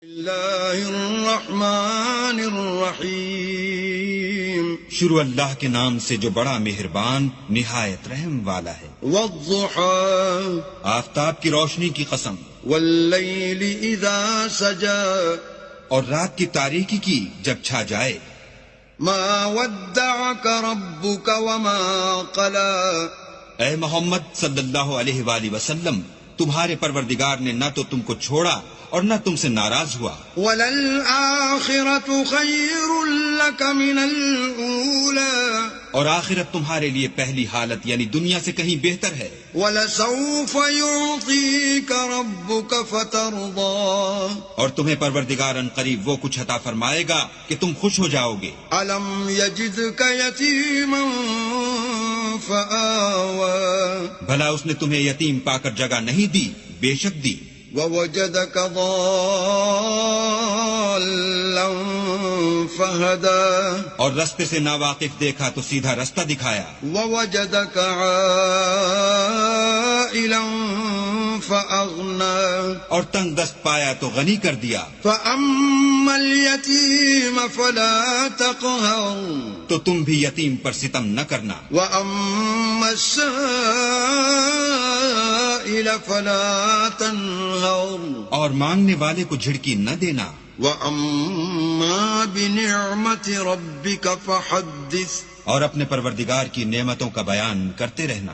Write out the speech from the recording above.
اللہ الرحمن الرحیم، شروع اللہ کے نام سے جو بڑا مہربان نہایت رحم والا ہے۔ والضحى، آفتاب کی روشنی کی قسم، واللیل اذا سجى، اور رات کی تاریکی کی جب چھا جائے۔ ما ودعك ربك وما قلى، اے محمد صلی اللہ علیہ وآلہ وسلم، تمہارے پروردگار نے نہ تو تم کو چھوڑا اور نہ تم سے ناراض ہوا۔ وَلَلْآخِرَةُ خَيْرٌ لَكَ مِنَ الْأُولَى، اور آخرت تمہارے لیے پہلی حالت یعنی دنیا سے کہیں بہتر ہے۔ وَلَسَوْفَ يُعْطِيكَ رَبُّكَ فَتَرْضَىٰ، اور تمہیں پروردگار ان قریب وہ کچھ عطا فرمائے گا کہ تم خوش ہو جاؤ گے۔ أَلَمْ يَجِدْكَ يَتِيمًا فَآوَىٰ، بھلا اس نے تمہیں یتیم پا کر جگہ نہیں دی؟ بے شک دی۔ وَوَجَدَكَ ضَالًّا فَهَدَىٰ، اور رستے سے ناواقف دیکھا تو سیدھا رستہ دکھایا۔ وَوَجَدَكَ عَائِلًا فَأَغْنَىٰ، اور تنگ دست پایا تو غنی کر دیا۔ فَأَمَّا الْيَتِيمَ فَلَا تَقْهَرْ، تو تم بھی یتیم پر ستم نہ کرنا۔ وَأَمَّا السَّائِلَ فَلَا تَنْهَرْ، اور مانگنے والے کو جھڑکی نہ دینا۔ وَأَمَّا بِنِعْمَةِ رَبِّكَ فَحَدِّثْ، اور اپنے پروردگار کی نعمتوں کا بیان کرتے رہنا۔